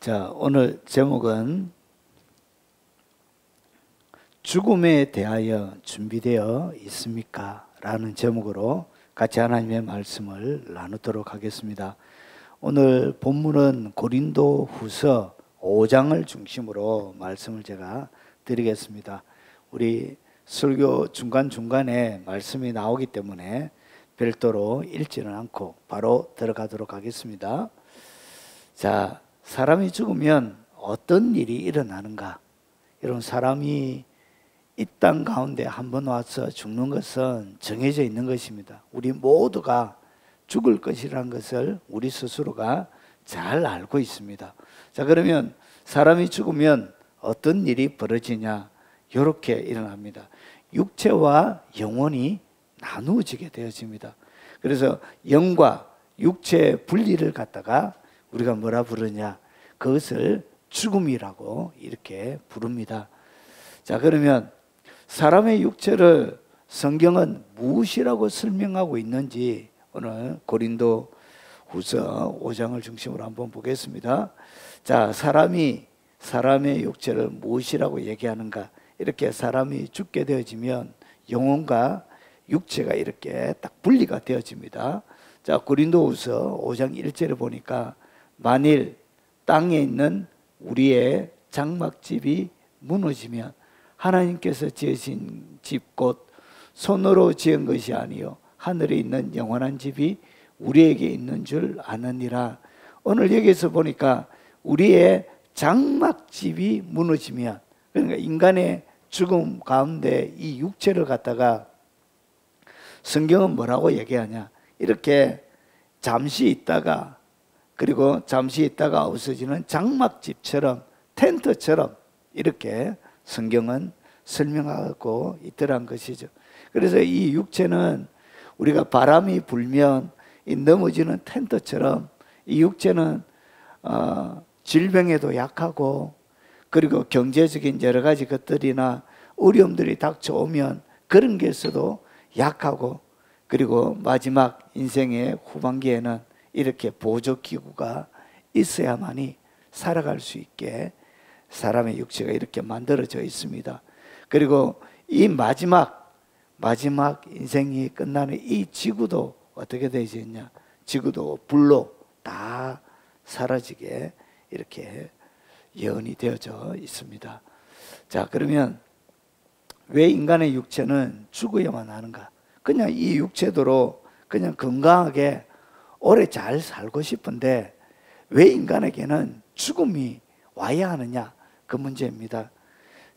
자, 오늘 제목은 죽음에 대하여 준비되어 있습니까? 라는 제목으로 같이 하나님의 말씀을 나누도록 하겠습니다. 오늘 본문은 고린도 후서 5장을 중심으로 말씀을 제가 드리겠습니다. 우리 설교 중간중간에 말씀이 나오기 때문에 별도로 읽지는 않고 바로 들어가도록 하겠습니다. 자, 사람이 죽으면 어떤 일이 일어나는가? 이런 사람이 이 땅 가운데 한번 와서 죽는 것은 정해져 있는 것입니다. 우리 모두가 죽을 것이라는 것을 우리 스스로가 잘 알고 있습니다. 자, 그러면 사람이 죽으면 어떤 일이 벌어지냐? 이렇게 일어납니다. 육체와 영혼이 나누어지게 되어집니다. 그래서 영과 육체의 분리를 갖다가 우리가 뭐라 부르냐? 그것을 죽음이라고 이렇게 부릅니다. 자, 그러면 사람의 육체를 성경은 무엇이라고 설명하고 있는지 오늘 고린도 후서 5장을 중심으로 한번 보겠습니다. 자, 사람의 육체를 무엇이라고 얘기하는가? 이렇게 사람이 죽게 되어지면 영혼과 육체가 이렇게 딱 분리가 되어집니다. 자, 고린도 후서 5장 1절에 보니까 만일 땅에 있는 우리의 장막집이 무너지면 하나님께서 지으신 집 곧 손으로 지은 것이 아니요 하늘에 있는 영원한 집이 우리에게 있는 줄 아느니라. 오늘 여기서 보니까 우리의 장막집이 무너지면, 그러니까 인간의 죽음 가운데 이 육체를 갖다가 성경은 뭐라고 얘기하냐? 이렇게 잠시 있다가 그리고 잠시 있다가 없어지는 장막집처럼 텐트처럼 이렇게 성경은 설명하고 있더란 것이죠. 그래서 이 육체는 우리가 바람이 불면 이 넘어지는 텐트처럼 이 육체는 질병에도 약하고 그리고 경제적인 여러 가지 것들이나 어려움들이 닥쳐오면 그런 것에서도 약하고 그리고 마지막 인생의 후반기에는 이렇게 보조기구가 있어야만이 살아갈 수 있게 사람의 육체가 이렇게 만들어져 있습니다. 그리고 이 마지막 인생이 끝나는 이 지구도 어떻게 되어 있냐? 지구도 불로 다 사라지게 이렇게 예언이 되어져 있습니다. 자, 그러면 왜 인간의 육체는 죽어야만 하는가? 그냥 이 육체대로 그냥 건강하게 오래 잘 살고 싶은데 왜 인간에게는 죽음이 와야 하느냐? 그 문제입니다.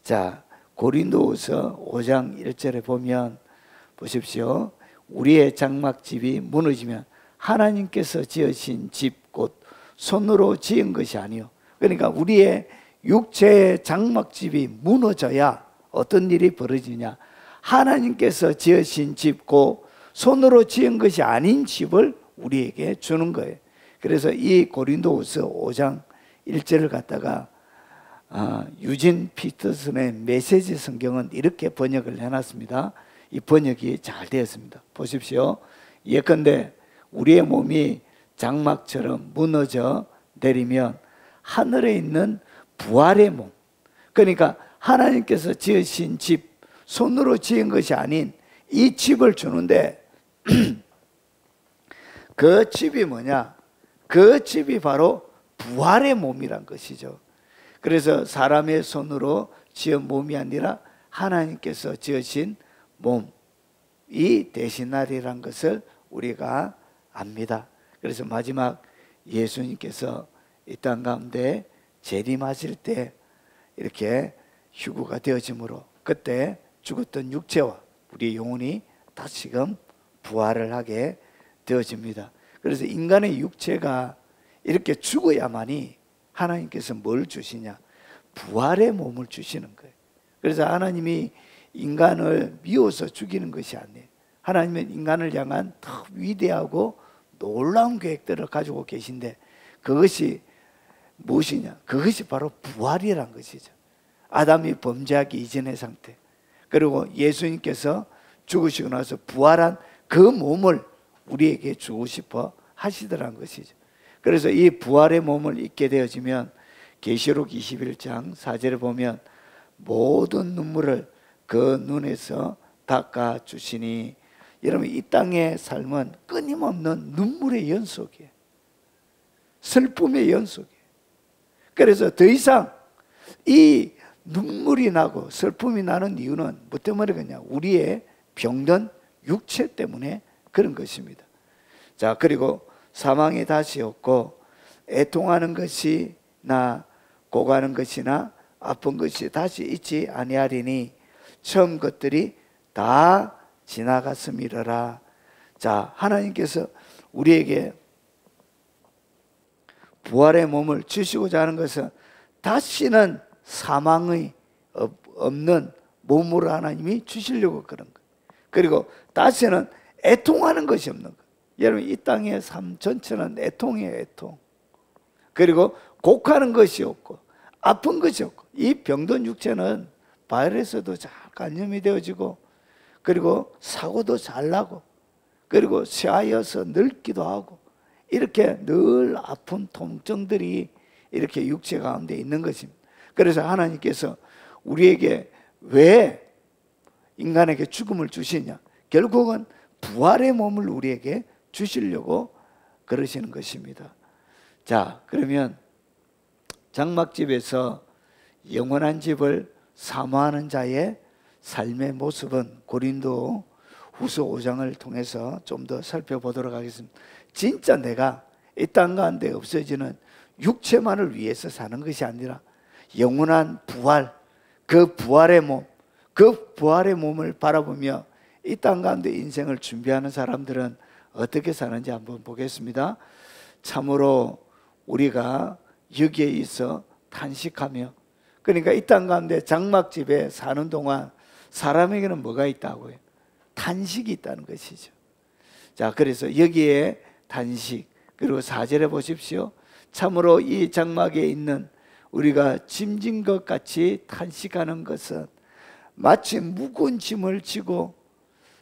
자, 고린도후서 5장 1절에 보면 보십시오. 우리의 장막집이 무너지면 하나님께서 지으신 집 곧 손으로 지은 것이 아니요. 그러니까 우리의 육체의 장막집이 무너져야 어떤 일이 벌어지냐? 하나님께서 지으신 집 곧 손으로 지은 것이 아닌 집을 우리에게 주는 거예요. 그래서 이 고린도후서 5장 1절을 갖다가 유진 피터슨의 메시지 성경은 이렇게 번역을 해놨습니다. 이 번역이 잘 되었습니다. 보십시오. 예컨대 우리의 몸이 장막처럼 무너져 내리면 하늘에 있는 부활의 몸, 그러니까 하나님께서 지으신 집, 손으로 지은 것이 아닌 이 집을 주는데 그 집이 뭐냐? 그 집이 바로 부활의 몸이란 것이죠. 그래서 사람의 손으로 지은 몸이 아니라 하나님께서 지으신 몸이 대신하리란 것을 우리가 압니다. 그래서 마지막 예수님께서 이 땅 가운데 재림하실 때 이렇게 휴거가 되어지므로 그때 죽었던 육체와 우리의 영혼이 다시금 부활을 하게 되어집니다. 그래서 인간의 육체가 이렇게 죽어야만이 하나님께서 뭘 주시냐? 부활의 몸을 주시는 거예요. 그래서 하나님이 인간을 미워서 죽이는 것이 아니에요. 하나님은 인간을 향한 더 위대하고 놀라운 계획들을 가지고 계신데 그것이 무엇이냐? 그것이 바로 부활이란 것이죠. 아담이 범죄하기 이전의 상태, 그리고 예수님께서 죽으시고 나서 부활한 그 몸을 우리에게 주고 싶어 하시더란 것이죠. 그래서 이 부활의 몸을 입게 되어지면 계시록 21장 4절에 보면 모든 눈물을 그 눈에서 닦아 주시니, 여러분 이 땅의 삶은 끊임없는 눈물의 연속이에요. 슬픔의 연속이에요. 그래서 더 이상 이 눈물이 나고 슬픔이 나는 이유는 뭐 때문이겠냐? 우리의 병든 육체 때문에 그런 것입니다. 자, 그리고 사망이 다시 없고 애통하는 것이나 고가는 것이나 아픈 것이 다시 있지 아니하리니 처음 것들이 다 지나갔음이러라. 자, 하나님께서 우리에게 부활의 몸을 주시고자 하는 것은 다시는 사망이 없는 몸으로 하나님이 주시려고 그런 거예요. 그리고 다시는 애통하는 것이 없는 거예요. 여러분 이 땅의 삶 전체는 애통이에요. 애통. 그리고 곡하는 것이 없고 아픈 것이 없고, 이 병든 육체는 바이러스도 잘 감염이 되어지고, 그리고 사고도 잘 나고, 그리고 쇠하여서 늙기도 하고, 이렇게 늘 아픈 통증들이 이렇게 육체 가운데 있는 것입니다. 그래서 하나님께서 우리에게 왜 인간에게 죽음을 주시냐? 결국은 부활의 몸을 우리에게 주시려고 그러시는 것입니다. 자, 그러면 장막집에서 영원한 집을 사모하는 자의 삶의 모습은 고린도 후서 5장을 통해서 좀 더 살펴보도록 하겠습니다. 진짜 내가 이 땅 가운데 없어지는 육체만을 위해서 사는 것이 아니라 영원한 부활, 그 부활의 몸, 그 부활의 몸을 바라보며 이 땅 가운데 인생을 준비하는 사람들은 어떻게 사는지 한번 보겠습니다. 참으로 우리가 여기에 있어 탄식하며, 그러니까 이 땅 가운데 장막집에 사는 동안 사람에게는 뭐가 있다고요? 탄식이 있다는 것이죠. 자, 그래서 여기에 탄식, 그리고 4절에 보십시오. 참으로 이 장막에 있는 우리가 짐진 것 같이 탄식하는 것은 마치 무거운 짐을 지고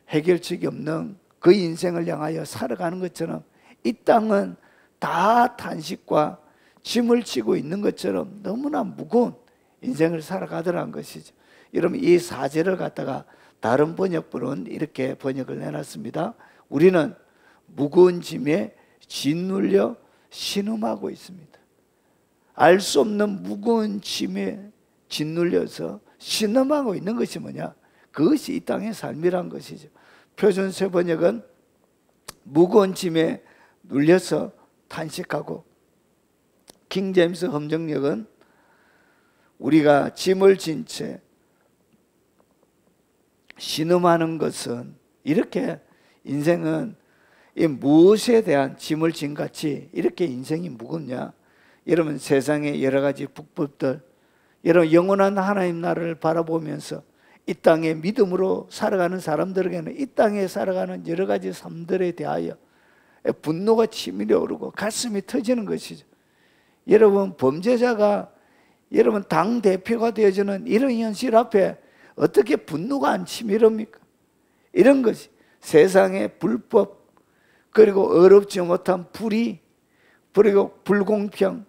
해결책이 없는 그 인생을 향하여 살아가는 것처럼, 이 땅은 다 탄식과 짐을 지고 있는 것처럼 너무나 무거운 인생을 살아가더라는 것이죠. 여러분 이 4절을 갖다가 다른 번역본은 이렇게 번역을 해놨습니다. 우리는 무거운 짐에 짓눌려 신음하고 있습니다. 알 수 없는 무거운 짐에 짓눌려서 신음하고 있는 것이 뭐냐? 그것이 이 땅의 삶이란 것이죠. 표준세 번역은 무거운 짐에 눌려서 탄식하고, 킹제임스 검정역은 우리가 짐을 진 채 신음하는 것은, 이렇게 인생은 이 무엇에 대한 짐을 진 같이 이렇게 인생이 무겁냐? 여러분 세상의 여러 가지 북법들, 여러분 영원한 하나님 나라를 바라보면서 이 땅에 믿음으로 살아가는 사람들에게는 이 땅에 살아가는 여러 가지 삶들에 대하여 분노가 치밀어 오르고 가슴이 터지는 것이죠. 여러분 범죄자가 여러분 당대표가 되어지는 이런 현실 앞에 어떻게 분노가 안 치밀합니까? 이런 것이 세상의 불법, 그리고 어렵지 못한 불의, 그리고 불공평,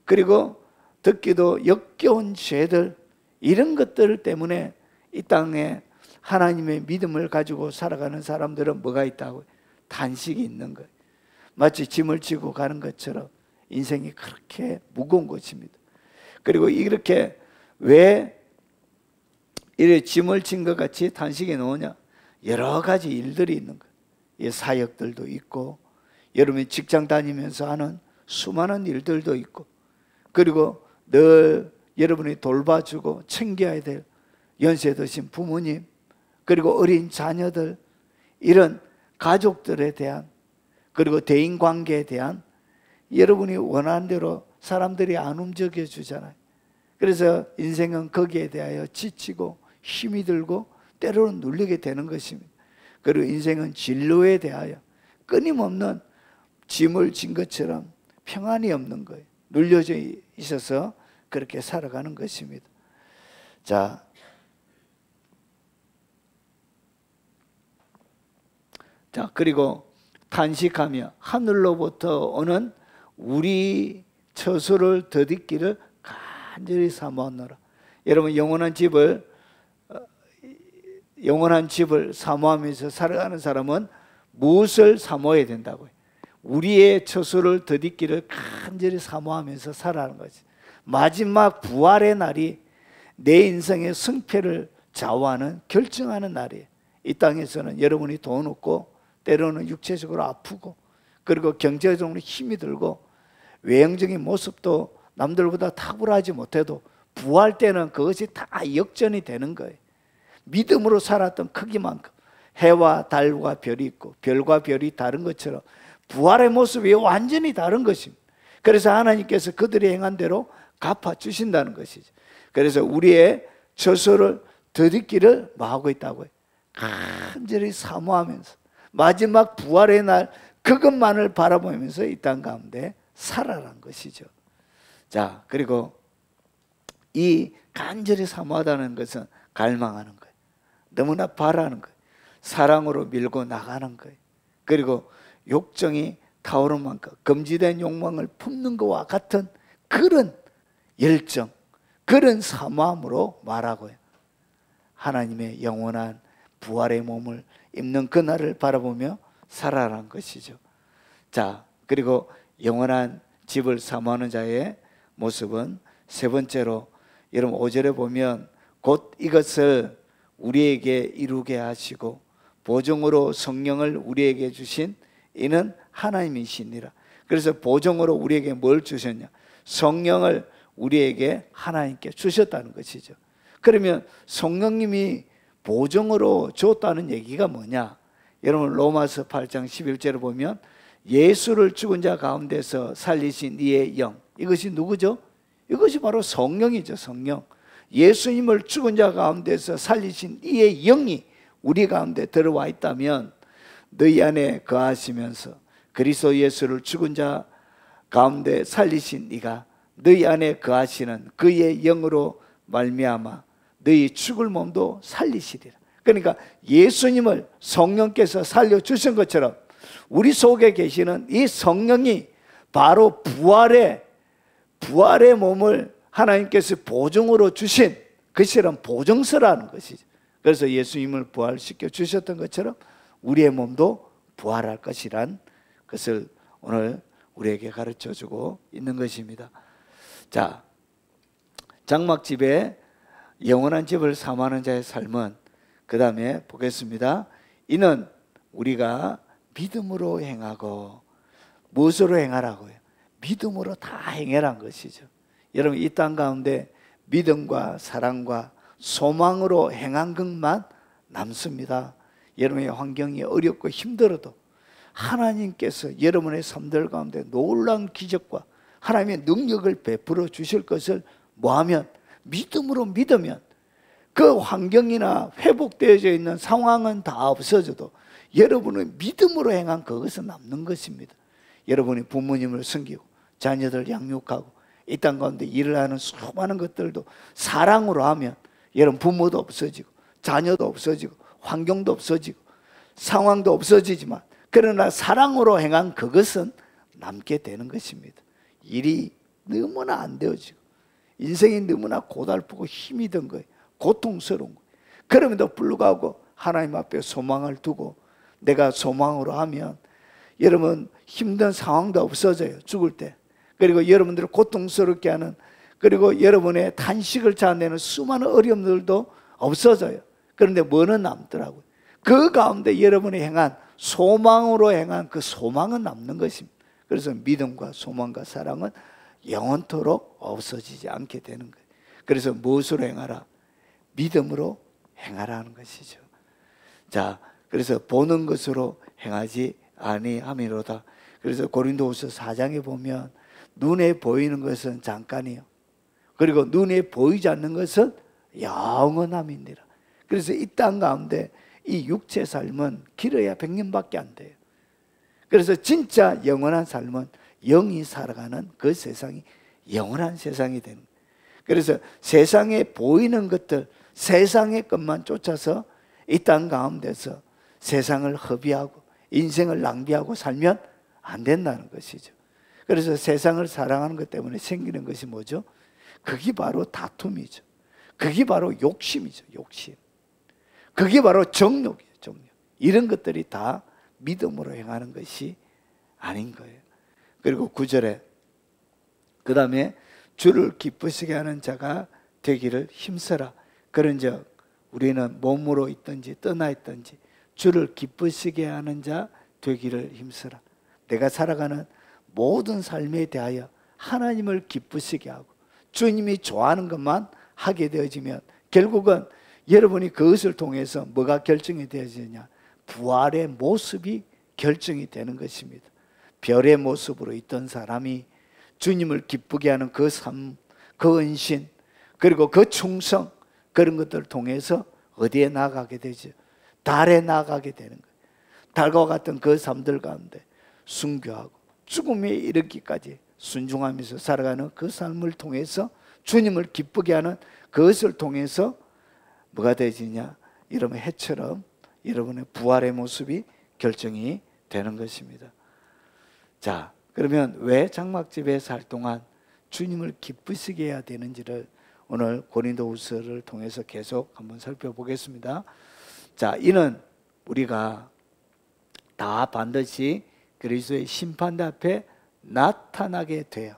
그리고 듣기도 역겨운 죄들, 이런 것들 때문에 이 땅에 하나님의 믿음을 가지고 살아가는 사람들은 뭐가 있다고? 탄식이 있는 거예요. 마치 짐을 지고 가는 것처럼 인생이 그렇게 무거운 것입니다. 그리고 이렇게 왜 이렇게 짐을 진 것 같이 탄식이 나오냐? 여러 가지 일들이 있는 거예요. 사역들도 있고, 여러분이 직장 다니면서 하는 수많은 일들도 있고, 그리고 늘 여러분이 돌봐주고 챙겨야 될 연세 드신 부모님, 그리고 어린 자녀들, 이런 가족들에 대한, 그리고 대인관계에 대한 여러분이 원하는 대로 사람들이 안 움직여 주잖아요. 그래서 인생은 거기에 대하여 지치고 힘이 들고 때로는 눌리게 되는 것입니다. 그리고 인생은 진로에 대하여 끊임없는 짐을 진 것처럼 평안이 없는 거예요. 눌려져 있어서 그렇게 살아가는 것입니다. 자, 그리고 탄식하며 하늘로부터 오는 우리 처소를 더딛기를 간절히 사모하노라. 여러분 영원한 집을 사모하면서 살아가는 사람은 무엇을 사모해야 된다고요? 우리의 처소를 더딛기를 간절히 사모하면서 살아가는 거지. 마지막 부활의 날이 내 인생의 승패를 좌우하는 결정하는 날이에요. 이 땅에서는 여러분이 돈 없고 때로는 육체적으로 아프고 그리고 경제적으로 힘이 들고 외형적인 모습도 남들보다 탁월하지 못해도 부활 때는 그것이 다 역전이 되는 거예요. 믿음으로 살았던 크기만큼 해와 달과 별이 있고 별과 별이 다른 것처럼 부활의 모습이 완전히 다른 것입니다. 그래서 하나님께서 그들이 행한 대로 갚아주신다는 것이죠. 그래서 우리의 처소를 더딛기를 뭐하고 있다고요? 간절히 사모하면서 마지막 부활의 날 그것만을 바라보면서 이 땅 가운데 살아라는 것이죠. 자, 그리고 이 간절히 사모하다는 것은 갈망하는 거예요. 너무나 바라는 거예요. 사랑으로 밀고 나가는 거예요. 그리고 욕정이 타오른 만큼 금지된 욕망을 품는 것과 같은 그런 열정, 그런 사모함으로 말하고요. 하나님의 영원한 부활의 몸을 입는 그날을 바라보며 살아라는 것이죠. 자, 그리고 영원한 집을 사모하는 자의 모습은 세 번째로 여러분 5절에 보면 곧 이것을 우리에게 이루게 하시고 보증으로 성령을 우리에게 주신 이는 하나님이시니라. 그래서 보증으로 우리에게 뭘 주셨냐? 성령을 우리에게 하나님께 주셨다는 것이죠. 그러면 성령님이 보증으로 줬다는 얘기가 뭐냐? 여러분 로마서 8장 11절을 보면 예수를 죽은 자 가운데서 살리신 이의 영, 이것이 누구죠? 이것이 바로 성령이죠. 성령. 예수님을 죽은 자 가운데서 살리신 이의 영이 우리 가운데 들어와 있다면 너희 안에 거하시면서 그리스도 예수를 죽은 자 가운데 살리신 이가 너희 안에 거하시는 그의 영으로 말미암아 너희 죽을 몸도 살리시리라. 그러니까 예수님을 성령께서 살려주신 것처럼 우리 속에 계시는 이 성령이 바로 부활의 몸을 하나님께서 보증으로 주신 그것이란 보증서라는 것이죠. 그래서 예수님을 부활시켜 주셨던 것처럼 우리의 몸도 부활할 것이란 것을 오늘 우리에게 가르쳐 주고 있는 것입니다. 자, 장막집에 영원한 집을 사모하는 자의 삶은 그 다음에 보겠습니다. 이는 우리가 믿음으로 행하고 무엇으로 행하라고요? 믿음으로 다 행해란 것이죠. 여러분 이 땅 가운데 믿음과 사랑과 소망으로 행한 것만 남습니다. 여러분의 환경이 어렵고 힘들어도 하나님께서 여러분의 삶들 가운데 놀라운 기적과 하나님의 능력을 베풀어 주실 것을 뭐하면? 믿음으로 믿으면 그 환경이나 회복되어져 있는 상황은 다 없어져도 여러분은 믿음으로 행한 그것은 남는 것입니다. 여러분이 부모님을 섬기고 자녀들 양육하고 이 땅 가운데 일을 하는 수많은 것들도 사랑으로 하면 여러분 부모도 없어지고 자녀도 없어지고 환경도 없어지고 상황도 없어지지만 그러나 사랑으로 행한 그것은 남게 되는 것입니다. 일이 너무나 안 되어지고 인생이 너무나 고달프고 힘이 든 거예요. 고통스러운 거예요. 그럼에도 불구하고 하나님 앞에 소망을 두고 내가 소망으로 하면 여러분 힘든 상황도 없어져요. 죽을 때. 그리고 여러분들을 고통스럽게 하는 그리고 여러분의 탄식을 자아내는 수많은 어려움들도 없어져요. 그런데 뭐는 남더라고요. 그 가운데 여러분이 행한 소망으로 행한 그 소망은 남는 것입니다. 그래서 믿음과 소망과 사랑은 영원토록 없어지지 않게 되는 거예요. 그래서 무엇으로 행하라? 믿음으로 행하라는 것이죠. 자, 그래서 보는 것으로 행하지 아니함이로다. 그래서 고린도후서 4장에 보면 눈에 보이는 것은 잠깐이요. 그리고 눈에 보이지 않는 것은 영원함이니라. 그래서 이 땅 가운데 이 육체 삶은 길어야 100년밖에 안 돼요. 그래서 진짜 영원한 삶은 영이 살아가는 그 세상이 영원한 세상이 되는 거예요. 그래서 세상에 보이는 것들, 세상의 것만 쫓아서 이 땅 가운데서 세상을 허비하고 인생을 낭비하고 살면 안 된다는 것이죠. 그래서 세상을 사랑하는 것 때문에 생기는 것이 뭐죠? 그게 바로 다툼이죠. 그게 바로 욕심이죠. 욕심. 그게 바로 정욕이에요. 정욕. 이런 것들이 다 믿음으로 행하는 것이 아닌 거예요. 그리고 9절에 그 다음에 주를 기쁘시게 하는 자가 되기를 힘써라. 그런즉 우리는 몸으로 있든지 떠나 있든지 주를 기쁘시게 하는 자 되기를 힘써라. 내가 살아가는 모든 삶에 대하여 하나님을 기쁘시게 하고 주님이 좋아하는 것만 하게 되어지면 결국은 여러분이 그것을 통해서 뭐가 결정이 되어지느냐? 부활의 모습이 결정이 되는 것입니다. 별의 모습으로 있던 사람이 주님을 기쁘게 하는 그 삶, 그 헌신, 그리고 그 충성, 그런 것들을 통해서 어디에 나가게 되죠? 달에 나가게 되는 거예요. 달과 같은 그 삶들 가운데 순교하고 죽음에 이르기까지 순종하면서 살아가는 그 삶을 통해서 주님을 기쁘게 하는 그것을 통해서 뭐가 되지냐? 여러분 해처럼 여러분의 부활의 모습이 결정이 되는 것입니다. 자, 그러면 왜 장막집에 살 동안 주님을 기쁘시게 해야 되는지를 오늘 고린도후서를 통해서 계속 한번 살펴보겠습니다. 자, 이는 우리가 다 반드시 그리스도의 심판대 앞에 나타나게 돼요.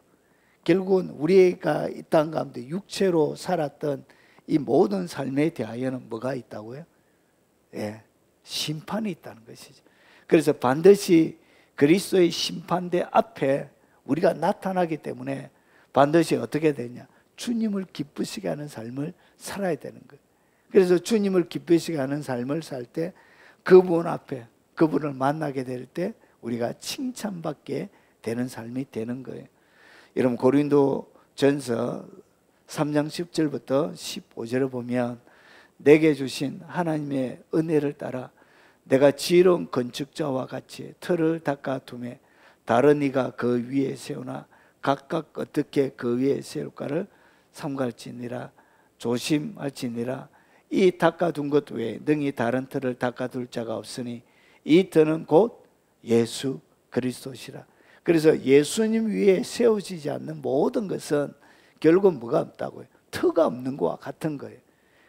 결국은 우리가 이 땅 가운데 육체로 살았던 이 모든 삶에 대하여는 뭐가 있다고요? 예, 심판이 있다는 것이죠. 그래서 반드시 그리스도의 심판대 앞에 우리가 나타나기 때문에 반드시 어떻게 되냐? 주님을 기쁘시게 하는 삶을 살아야 되는 거예요. 그래서 주님을 기쁘시게 하는 삶을 살 때 그분 앞에 그분을 만나게 될 때 우리가 칭찬받게 되는 삶이 되는 거예요. 여러분 고린도전서 3장 10절부터 15절을 보면 내게 주신 하나님의 은혜를 따라 내가 지혜로운 건축자와 같이 틀을 닦아 두매 다른 이가 그 위에 세우나 각각 어떻게 그 위에 세울까를 삼갈지니라. 조심할지니라. 이 닦아둔 것 외에 능히 다른 틀을 닦아둘 자가 없으니 이 틀은 곧 예수 그리스도시라. 그래서 예수님 위에 세워지지 않는 모든 것은 결국 뭐가 없다고요? 터가 없는 것과 같은 거예요.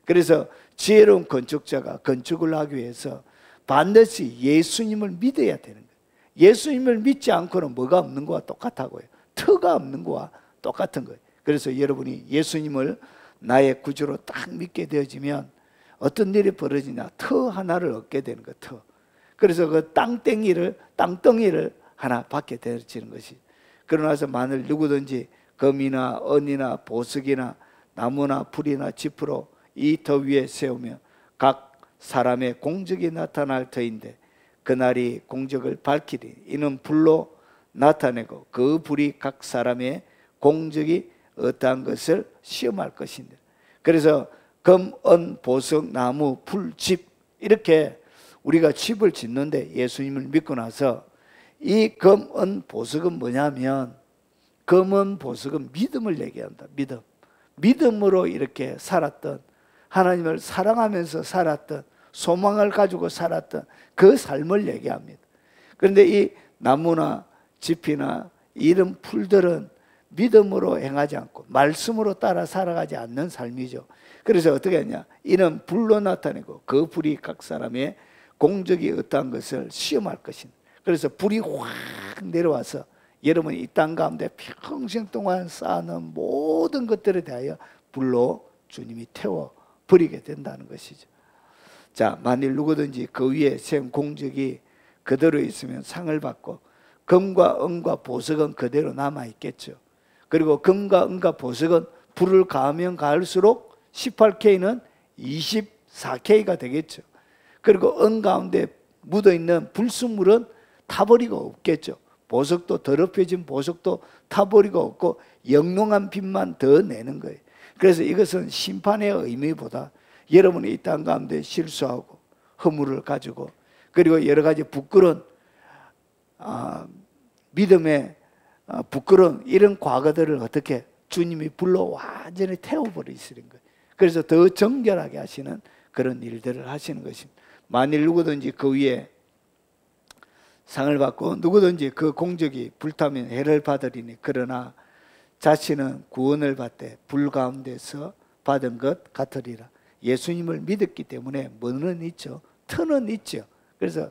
그래서 지혜로운 건축자가 건축을 하기 위해서 반드시 예수님을 믿어야 되는 거예요. 예수님을 믿지 않고는 뭐가 없는 것과 똑같다고요. 터가 없는 것과 똑같은 거예요. 그래서 여러분이 예수님을 나의 구주로 딱 믿게 되어지면 어떤 일이 벌어지냐? 터 하나를 얻게 되는 거예요. 터. 그래서 그 땅덩이를 하나 받게 되어지는 것이. 그러나서 만일 누구든지 금이나 은이나 보석이나 나무나 풀이나 지프로 이 터 위에 세우면 각 사람의 공적이 나타날 터인데 그날이 공적을 밝히리. 이는 불로 나타내고 그 불이 각 사람의 공적이 어떠한 것을 시험할 것인데. 그래서 금, 은, 보석, 나무, 풀, 집 이렇게 우리가 집을 짓는데 예수님을 믿고 나서 이 금, 은, 보석은 뭐냐면 금은 보석은 믿음을 얘기한다. 믿음. 믿음으로 이렇게 살았던 하나님을 사랑하면서 살았던 소망을 가지고 살았던 그 삶을 얘기합니다. 그런데 이 나무나 집이나 이런 풀들은 믿음으로 행하지 않고 말씀으로 따라 살아가지 않는 삶이죠. 그래서 어떻게 하냐? 이는 불로 나타내고 그 불이 각 사람의 공적이 어떠한 것을 시험할 것입니다. 그래서 불이 확 내려와서 여러분이 이 땅 가운데 평생 동안 쌓아놓은 모든 것들에 대하여 불로 주님이 태워버리게 된다는 것이죠. 자, 만일 누구든지 그 위에 세운 공적이 그대로 있으면 상을 받고 금과 은과 보석은 그대로 남아있겠죠. 그리고 금과 은과 보석은 불을 가하면 가할수록 18K는 24K가 되겠죠. 그리고 은 가운데 묻어있는 불순물은 타버리고 없겠죠. 보석도 더럽혀진 보석도 타버리고 없고 영롱한 빛만 더 내는 거예요. 그래서 이것은 심판의 의미보다 여러분이 이 땅 가운데 실수하고 허물을 가지고 그리고 여러 가지 부끄러운 믿음의 부끄러운 이런 과거들을 어떻게 주님이 불로 완전히 태워버리시는 거예요. 그래서 더 정결하게 하시는 그런 일들을 하시는 것입니다. 만일 누구든지 그 위에 상을 받고 누구든지 그 공적이 불타면 해를 받으리니 그러나 자신은 구원을 받되 불 가운데서 받은 것 같으리라. 예수님을 믿었기 때문에 뭐는 있죠? 터는 있죠. 그래서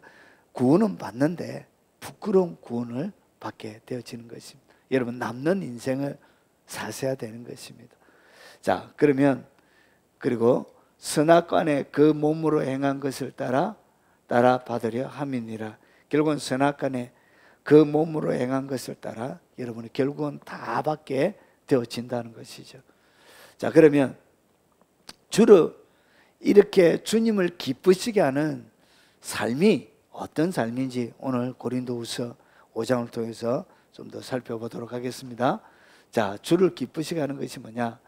구원은 받는데 부끄러운 구원을 받게 되어지는 것입니다. 여러분, 남는 인생을 사셔야 되는 것입니다. 자, 그러면 그리고 선악간에 그 몸으로 행한 것을 따라 받으려 함이니라. 결국은 선악간에 그 몸으로 행한 것을 따라 여러분이 결국은 다 받게 되어진다는 것이죠. 자, 그러면 주로 이렇게 주님을 기쁘시게 하는 삶이 어떤 삶인지 오늘 고린도후서 5장을 통해서 좀 더 살펴보도록 하겠습니다. 자, 주를 기쁘시게 하는 것이 뭐냐?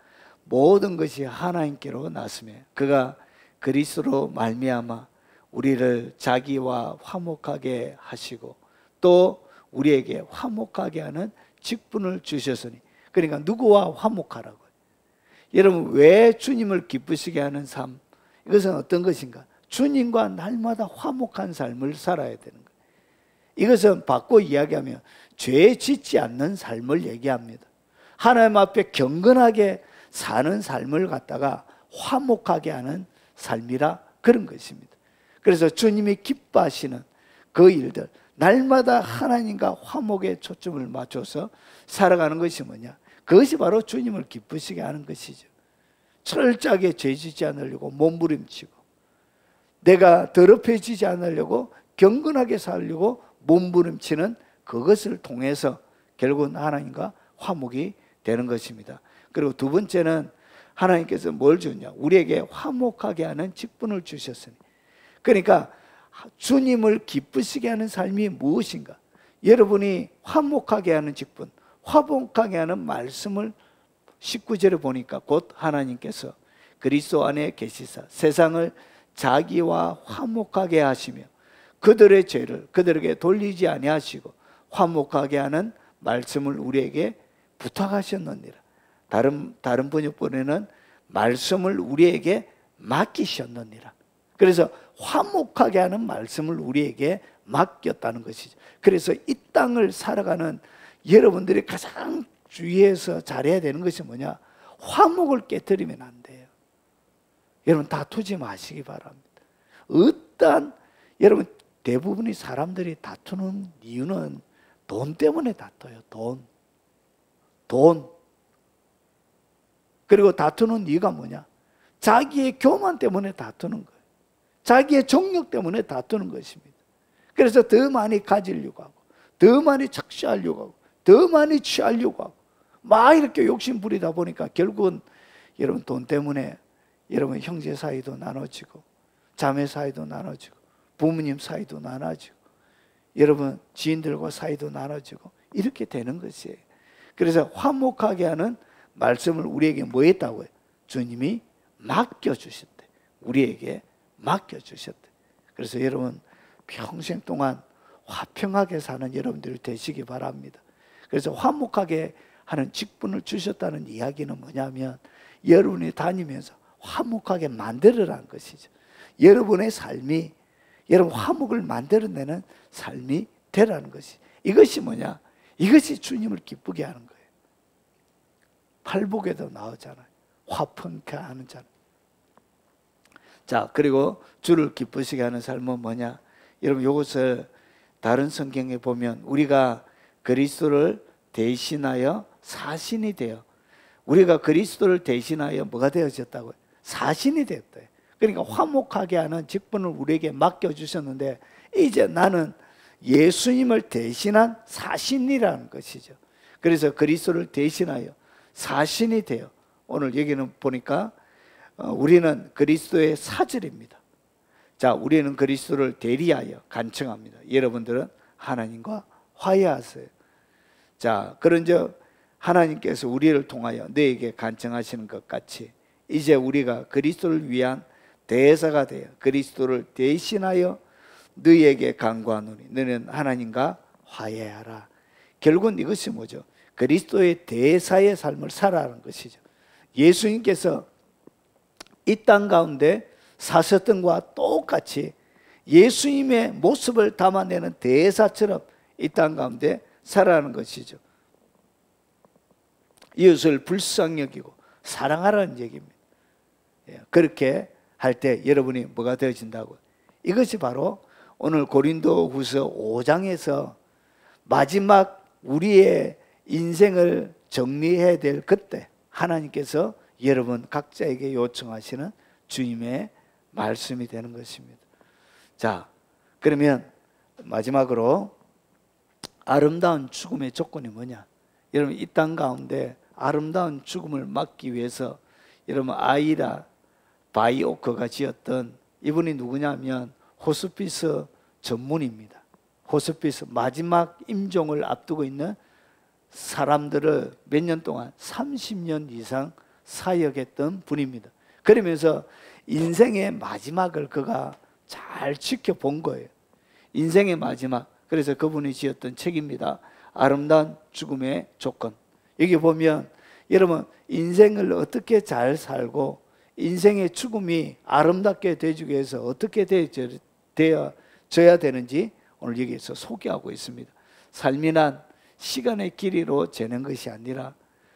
모든 것이 하나님께로 났으며 그가 그리스도로 말미암아 우리를 자기와 화목하게 하시고 또 우리에게 화목하게 하는 직분을 주셨으니, 그러니까 누구와 화목하라고요? 여러분, 왜 주님을 기쁘시게 하는 삶? 이것은 어떤 것인가? 주님과 날마다 화목한 삶을 살아야 되는 거예요. 이것은 바꿔 이야기하면 죄 짓지 않는 삶을 얘기합니다. 하나님 앞에 경건하게 사는 삶을 갖다가 화목하게 하는 삶이라 그런 것입니다. 그래서 주님이 기뻐하시는 그 일들, 날마다 하나님과 화목에 초점을 맞춰서 살아가는 것이 뭐냐? 그것이 바로 주님을 기쁘시게 하는 것이죠. 철저하게 죄짓지 않으려고 몸부림치고, 내가 더럽혀지지 않으려고 경건하게 살려고 몸부림치는 그것을 통해서 결국은 하나님과 화목이 되는 것입니다. 그리고 두 번째는 하나님께서 뭘 주냐? 우리에게 화목하게 하는 직분을 주셨으니, 그러니까 주님을 기쁘시게 하는 삶이 무엇인가? 여러분이 화목하게 하는 직분, 화목하게 하는 말씀을 19절에 보니까 곧 하나님께서 그리스도 안에 계시사 세상을 자기와 화목하게 하시며 그들의 죄를 그들에게 돌리지 아니하시고 화목하게 하는 말씀을 우리에게 부탁하셨느니라. 다른 번역본에는 말씀을 우리에게 맡기셨느니라. 그래서 화목하게 하는 말씀을 우리에게 맡겼다는 것이죠. 그래서 이 땅을 살아가는 여러분들이 가장 주의해서 잘해야 되는 것이 뭐냐? 화목을 깨뜨리면 안 돼요. 여러분, 다투지 마시기 바랍니다. 어떠한, 여러분, 대부분의 사람들이 다투는 이유는 돈 때문에 다퉈요. 돈. 그리고 다투는 이유가 뭐냐? 자기의 교만 때문에 다투는 거예요. 자기의 정욕 때문에 다투는 것입니다. 그래서 더 많이 가지려고 하고, 더 많이 착취하려고 하고, 더 많이 취하려고 하고, 막 이렇게 욕심 부리다 보니까 결국은 여러분 돈 때문에 여러분 형제 사이도 나눠지고, 자매 사이도 나눠지고, 부모님 사이도 나눠지고, 여러분 지인들과 사이도 나눠지고, 이렇게 되는 것이에요. 그래서 화목하게 하는 말씀을 우리에게 뭐 했다고요? 주님이 맡겨주셨대. 우리에게 맡겨주셨대. 그래서 여러분 평생 동안 화평하게 사는 여러분들이 되시기 바랍니다. 그래서 화목하게 하는 직분을 주셨다는 이야기는 뭐냐면 여러분이 다니면서 화목하게 만들어라는 것이죠. 여러분의 삶이 여러분 화목을 만들어내는 삶이 되라는 것이, 이것이 뭐냐? 이것이 주님을 기쁘게 하는 거예요. 팔복에도 나오잖아요. 화평케 하는 자는. 자, 그리고 주를 기쁘시게 하는 삶은 뭐냐? 여러분, 이것을 다른 성경에 보면 우리가 그리스도를 대신하여 사신이 되어, 우리가 그리스도를 대신하여 뭐가 되어졌다고요? 사신이 되었대요. 그러니까 화목하게 하는 직분을 우리에게 맡겨주셨는데 이제 나는 예수님을 대신한 사신이라는 것이죠. 그래서 그리스도를 대신하여 사신이 되어, 오늘 여기는 보니까 우리는 그리스도의 사절입니다. 자, 우리는 그리스도를 대리하여 간청합니다. 여러분들은 하나님과 화해하세요. 자, 그런즉 하나님께서 우리를 통하여 너에게 간청하시는 것 같이 이제 우리가 그리스도를 위한 대사가 되어 그리스도를 대신하여 너희에게 간구하노니 너는 하나님과 화해하라. 결국은 이것이 뭐죠? 그리스도의 대사의 삶을 살아가는 것이죠. 예수님께서 이 땅 가운데 사셨던 것과 똑같이 예수님의 모습을 담아내는 대사처럼 이 땅 가운데 살아가는 것이죠. 이웃을 불쌍히 여기고 사랑하라는 얘기입니다. 그렇게 할 때 여러분이 뭐가 되어진다고? 이것이 바로 오늘 고린도후서 5장에서 마지막 우리의 인생을 정리해야 될 그때 하나님께서 여러분 각자에게 요청하시는 주님의 말씀이 되는 것입니다. 자, 그러면 마지막으로 아름다운 죽음의 조건이 뭐냐? 여러분 이 땅 가운데 아름다운 죽음을 막기 위해서 여러분 아이라 바이오커가 지었던 이분이 누구냐면 호스피스 전문입니다. 호스피스 마지막 임종을 앞두고 있는 사람들을 몇 년 동안 30년 이상 사역했던 분입니다. 그러면서 인생의 마지막을 그가 잘 지켜본 거예요. 인생의 마지막. 그래서 그분이 지었던 책입니다. 아름다운 죽음의 조건. 여기 보면 여러분 인생을 어떻게 잘 살고 인생의 죽음이 아름답게 되기 위해서 어떻게 되어져야 되는지 오늘 여기에서 소개하고 있습니다. 삶이란 시간의 길이로 재는 것이 아니라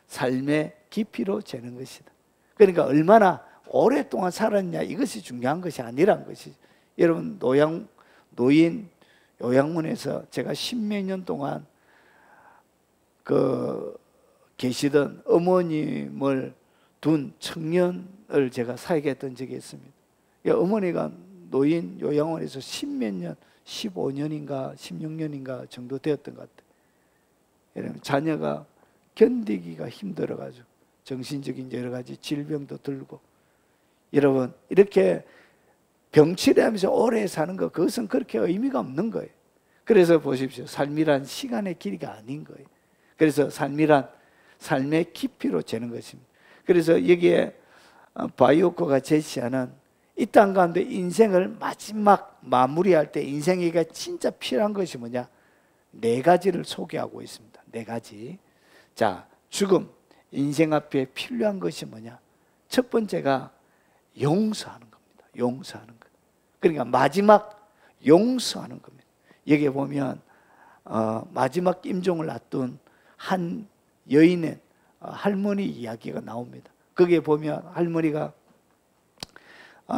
삶의 깊이로 재는 것이다. 그러니까 얼마나 오랫동안 살았냐 이것이 중요한 것이 아니란 것이죠. 여러분 노인 요양원에서 제가 10몇 년 동안 계시던 어머님을 둔 청년을 제가 사역했던 적이 있습니다. 어머니가 노인 요양원에서 10몇 년, 15년인가 16년인가 정도 되었던 것 같아요. 여러분 자녀가 견디기가 힘들어가지고 정신적인 여러 가지 질병도 들고 여러분 이렇게 병치료하면서 오래 사는 것 그것은 그렇게 의미가 없는 거예요. 그래서 보십시오. 삶이란 시간의 길이가 아닌 거예요. 그래서 삶이란 삶의 깊이로 재는 것입니다. 그래서 여기에 바이오코가 제시하는 이 땅 가운데 인생을 마지막 마무리할 때 인생에게 진짜 필요한 것이 뭐냐? 4가지를 소개하고 있습니다. 4가지. 자, 죽음, 인생 앞에 필요한 것이 뭐냐? 첫 번째가 용서하는 겁니다. 용서하는 것. 그러니까 마지막 용서하는 겁니다. 여기에 보면 마지막 임종을 앞둔 한 여인의 할머니 이야기가 나옵니다. 거기에 보면 할머니가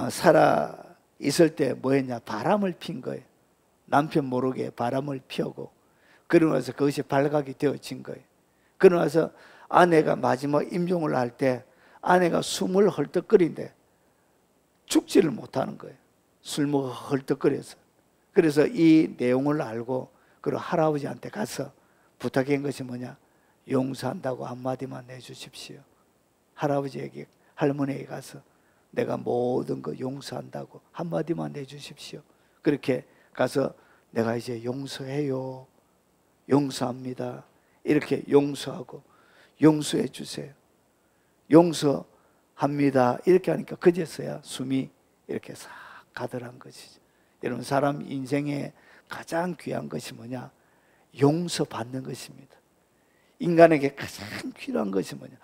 살아 있을 때 뭐 했냐? 바람을 핀 거예요. 남편 모르게 바람을 피우고 그러고 나서 그것이 발각이 되어진 거예요. 그러고 나서 아내가 마지막 임종을 할 때 아내가 숨을 헐떡거린데 죽지를 못하는 거예요. 술 먹어 헐떡거려서. 그래서 이 내용을 알고 그 할아버지한테 가서 부탁한 것이 뭐냐? 용서한다고 한마디만 해주십시오. 할아버지에게 할머니에게 가서 내가 모든 거 용서한다고 한마디만 해주십시오. 그렇게 가서 내가 이제 용서해요. 용서합니다. 이렇게 용서하고 용서해 주세요. 용서합니다. 이렇게 하니까 그제서야 숨이 이렇게 싹 가더란 것이죠. 여러분 사람 인생에 가장 귀한 것이 뭐냐? 용서받는 것입니다. 인간에게 가장 필요한 것이 뭐냐?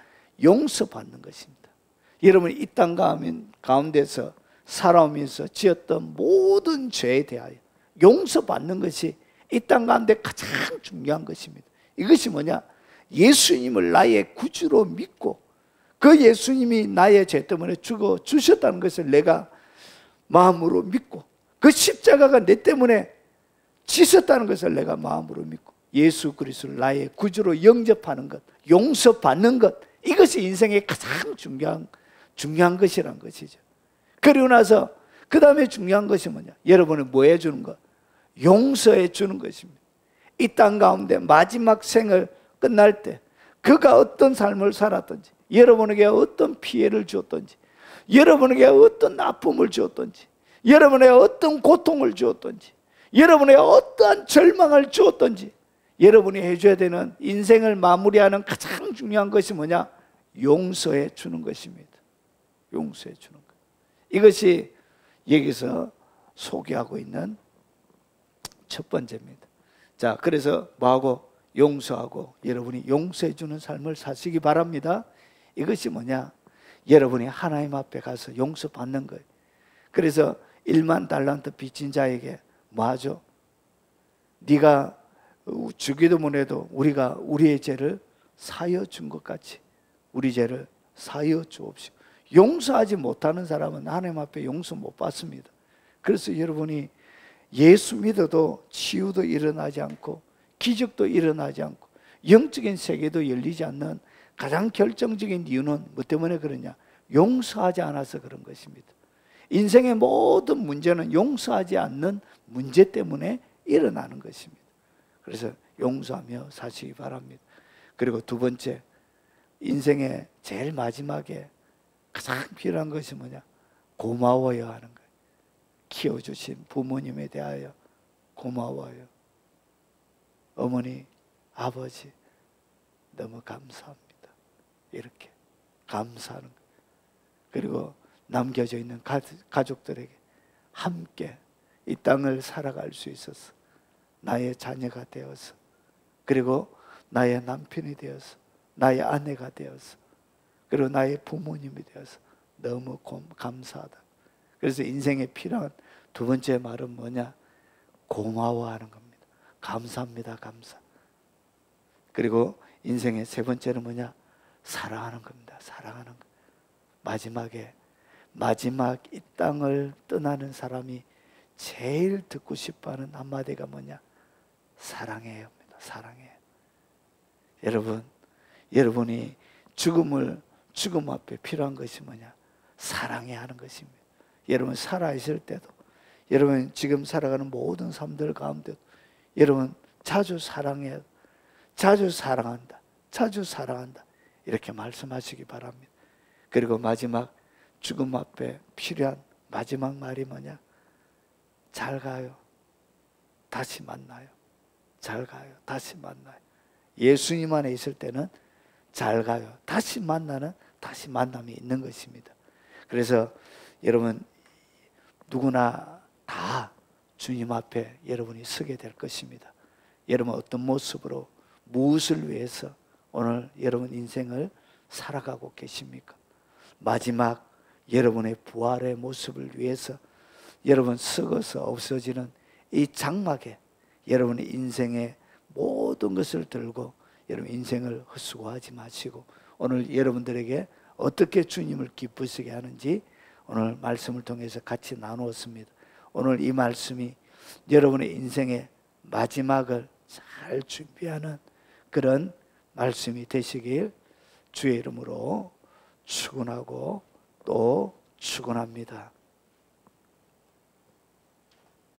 용서받는 것입니다. 여러분 이 땅 가운데서 살아오면서 지었던 모든 죄에 대하여 용서받는 것이 이 땅 가운데 가장 중요한 것입니다. 이것이 뭐냐? 예수님을 나의 구주로 믿고 그 예수님이 나의 죄 때문에 죽어 주셨다는 것을 내가 마음으로 믿고 그 십자가가 내 때문에 지셨다는 것을 내가 마음으로 믿고 예수 그리스도를 나의 구주로 영접하는 것, 용서받는 것, 이것이 인생의 가장 중요한 것이란 것이죠. 그리고 나서 그 다음에 중요한 것이 뭐냐? 여러분은 뭐 해주는 것? 용서해 주는 것입니다. 이 땅 가운데 마지막 생을 끝날 때 그가 어떤 삶을 살았던지, 여러분에게 어떤 피해를 주었던지, 여러분에게 어떤 아픔을 주었던지, 여러분에게 어떤 고통을 주었던지, 여러분에게 어떠한 절망을 주었던지, 여러분이 해줘야 되는 인생을 마무리하는 가장 중요한 것이 뭐냐? 용서해 주는 것입니다. 용서해 주는 것. 이것이 여기서 소개하고 있는 첫 번째입니다. 자, 그래서 뭐하고? 용서하고 여러분이 용서해 주는 삶을 사시기 바랍니다. 이것이 뭐냐? 여러분이 하나님 앞에 가서 용서받는 거예요. 그래서 1만 달란트 빚진 자에게 뭐 하죠? 네가 주기도 못해도 우리가 우리의 죄를 사여 준 것 같이 우리 죄를 사하여 주옵시고. 용서하지 못하는 사람은 하나님 앞에 용서 못 받습니다. 그래서 여러분이 예수 믿어도 치유도 일어나지 않고 기적도 일어나지 않고 영적인 세계도 열리지 않는 가장 결정적인 이유는 뭐 때문에 그러냐? 용서하지 않아서 그런 것입니다. 인생의 모든 문제는 용서하지 않는 문제 때문에 일어나는 것입니다. 그래서 용서하며 사시기 바랍니다. 그리고 두 번째, 인생의 제일 마지막에 가장 필요한 것이 뭐냐? 고마워요 하는 거예요. 키워주신 부모님에 대하여 고마워요. 어머니, 아버지 너무 감사합니다. 이렇게 감사하는 거예요. 그리고 남겨져 있는 가족들에게 함께 이 땅을 살아갈 수 있어서 나의 자녀가 되어서, 그리고 나의 남편이 되어서, 나의 아내가 되어서, 그리고 나의 부모님이 되어서 너무 감사하다. 그래서 인생에 필요한 두 번째 말은 뭐냐? 고마워하는 겁니다. 감사합니다. 감사. 그리고 인생의 세 번째는 뭐냐? 사랑하는 겁니다. 사랑하는 것. 마지막 이 땅을 떠나는 사람이 제일 듣고 싶어하는 한마디가 뭐냐? 사랑해요. 사랑해. 여러분이 죽음 앞에 필요한 것이 뭐냐? 사랑해야 하는 것입니다. 여러분 살아있을 때도, 여러분 지금 살아가는 모든 삶들 가운데도 여러분 자주 사랑해야, 자주 사랑한다, 자주 사랑한다, 이렇게 말씀하시기 바랍니다. 그리고 마지막 죽음 앞에 필요한 마지막 말이 뭐냐? 잘 가요. 다시 만나요. 잘 가요. 다시 만나요. 예수님 안에 있을 때는 잘 가요. 다시 만나는, 다시 만남이 있는 것입니다. 그래서 여러분 누구나 다 주님 앞에 여러분이 서게 될 것입니다. 여러분 어떤 모습으로, 무엇을 위해서 오늘 여러분 인생을 살아가고 계십니까? 마지막 여러분의 부활의 모습을 위해서 여러분 썩어서 없어지는 이 장막에 여러분의 인생의 모든 것을 들고 여러분 인생을 헛수고하지 마시고, 오늘 여러분들에게 어떻게 주님을 기쁘시게 하는지 오늘 말씀을 통해서 같이 나누었습니다. 오늘 이 말씀이 여러분의 인생의 마지막을 잘 준비하는 그런 말씀이 되시길 주의 이름으로 축원하고 또 축원합니다.